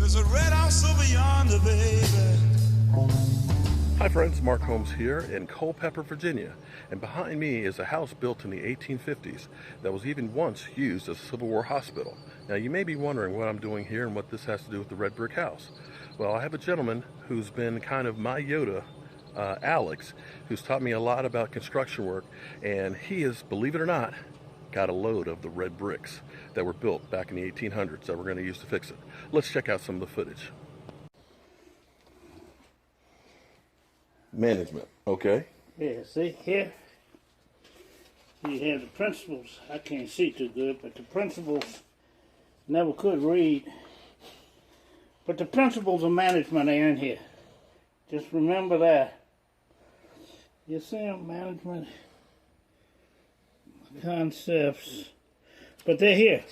There's a red house over yonder, baby. Hi friends, Mark Holmes here in Culpeper, Virginia, and behind me is a house built in the 1850s that was even once used as a Civil War hospital. Now you may be wondering what I'm doing here and what this has to do with the red brick house. Well, I have a gentleman who's been kind of my Yoda, Alex, who's taught me a lot about construction work, and he has, believe it or not, got a load of the red bricks that were built back in the 1800s that we're going to use to fix it. Let's check out some of the footage. Management, okay. Yeah, see here, you have the principals. I can't see too good, but the principals never could read. But the principles of management are in here. Just remember that. You see them, management concepts, but they're here.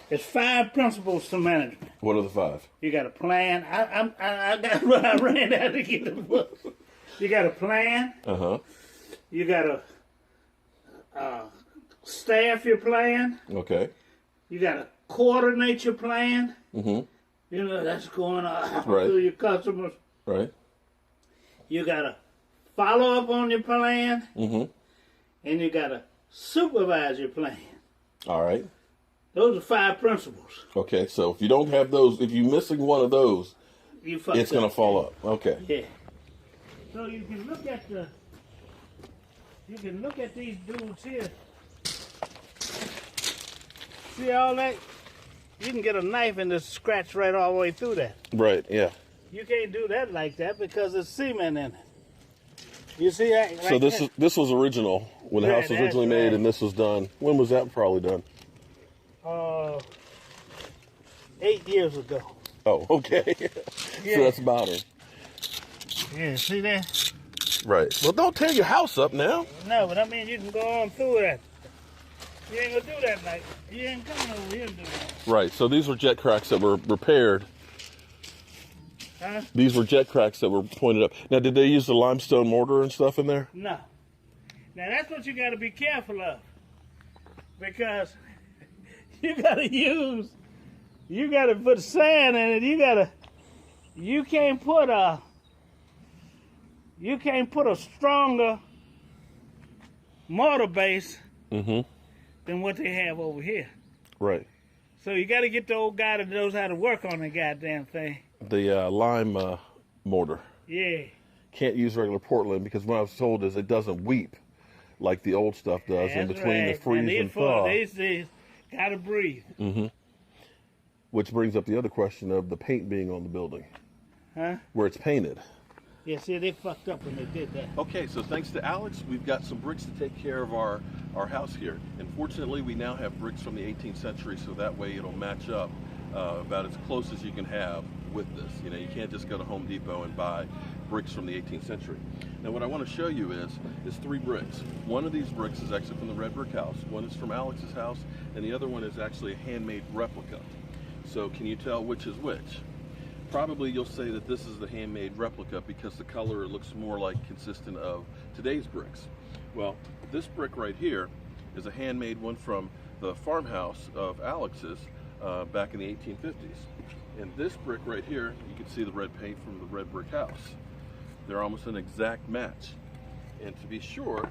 There's 5 principles to management. What are the 5? You got a plan. I ran out to get the book. You got a plan. You got to staff your plan. Okay. You got to coordinate your plan. You know, that's going on through your customers. Right. You got to follow up on your plan. And you got to supervise your plan. All right. Those are 5 principles. Okay, so if you don't have those, if you're missing one of those, it's going to fall up. Okay. Yeah. So you can look at these dudes here. See all that? You can get a knife and just scratch right all the way through that. Right, yeah. You can't do that like that because there's cement in it. You see that? Like so this was original when the house was originally made, and this was done. When was that probably done? 8 years ago. Oh, okay. Yeah. So that's modern. Yeah, see that? Right. Well, don't tear your house up now. No, but I mean, you can go on through that. You ain't gonna do that like, you ain't coming over here to do that. Right, so these were jet cracks that were repaired. Huh? These were jet cracks that were pointed up. Now, did they use the limestone mortar and stuff in there? No. Now, that's what you got to be careful of. Because you got to put sand in it. You can't put a stronger mortar base than what they have over here. Right. So you got to get the old guy that knows how to work on the goddamn thing. The lime mortar. Yeah. Can't use regular Portland because what I was told is it doesn't weep like the old stuff does in between the freeze and thaw. They gotta breathe. Which brings up the other question of the paint being on the building. Huh? Where it's painted. Yeah, see, they fucked up when they did that. Okay, so thanks to Alex, we've got some bricks to take care of our house here. And fortunately, we now have bricks from the 18th century, so that way it'll match up about as close as you can have with this. You know, you can't just go to Home Depot and buy bricks from the 18th century. Now what I want to show you is 3 bricks. One of these bricks is actually from the red brick house, one is from Alex's house, and the other one is actually a handmade replica. So can you tell which is which? Probably you'll say that this is the handmade replica because the color looks more like consistent of today's bricks. Well, this brick right here is a handmade one from the farmhouse of Alex's back in the 1850s. And this brick right here, you can see the red paint from the red brick house. They're almost an exact match. And to be sure,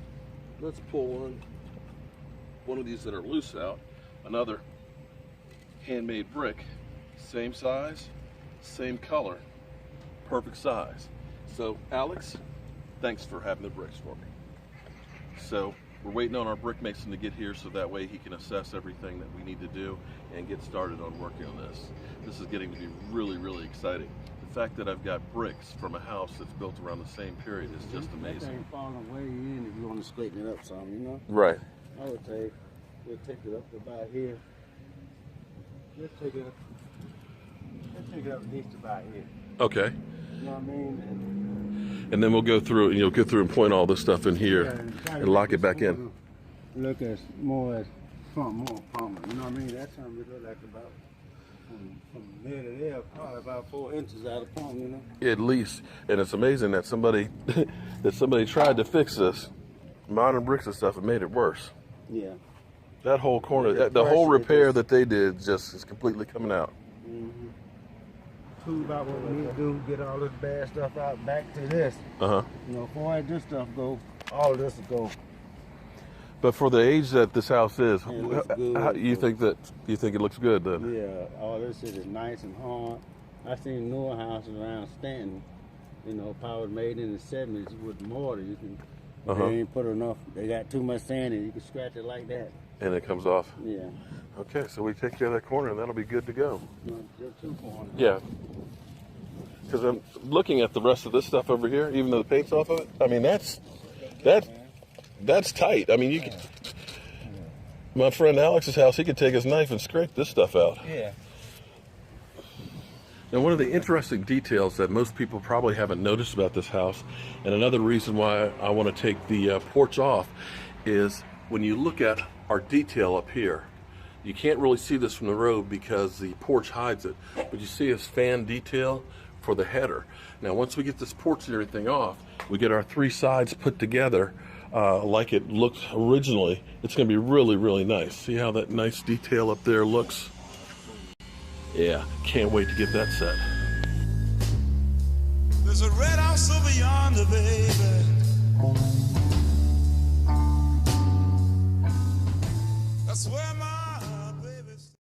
let's pull one of these that are loose out. Another handmade brick, same size, same color, perfect size. So Alex, thanks for having the bricks for me. So we're waiting on our brick mason to get here so that way he can assess everything that we need to do and get started on working on this. This is getting to be really, really exciting. The fact that I've got bricks from a house that's built around the same period is just amazing. That ain't falling way in if you want to straighten it up some, you know? Right. I would say we'll take it up to about here. Let's take it up at least about here. Okay. You know what I mean? And then we'll go through, and you'll go through and point all this stuff in here and lock it back in. Look as more as more prominent. You know what I mean? That's something we look like about from there to there, probably about 4 inches out of palm, you know? At least. And it's amazing that somebody tried to fix this. Modern bricks and stuff and made it worse. Yeah. That whole corner, the whole repair that they did just is completely coming out. cool about what we need to do, get all this bad stuff out, back to this. Uh-huh. You know, before this stuff go, all of this will go. But for the age that this house is, It looks good. how, you think it looks good then? Yeah, all this shit is nice and hard. I seen newer houses around Stanton, you know, probably made in the 70s with mortar. You can, they ain't put enough, they got too much sand in it. You can scratch it like that. And it comes off? Yeah. Okay, so we take care of that corner and that'll be good to go. No, just 2 corners. Yeah. Because I'm looking at the rest of this stuff over here, even though the paint's off of it. I mean, that's tight. I mean, you could, my friend Alex's house, he could take his knife and scrape this stuff out. Yeah. Now, one of the interesting details that most people probably haven't noticed about this house, and another reason why I want to take the porch off, is when you look at our detail up here, you can't really see this from the road because the porch hides it, but you see this fan detail for the header. Now, once we get this porch and everything off, we get our 3 sides put together like it looked originally. It's going to be really, really nice. See how that nice detail up there looks? Yeah, can't wait to get that set. There's a red house over yonder, baby.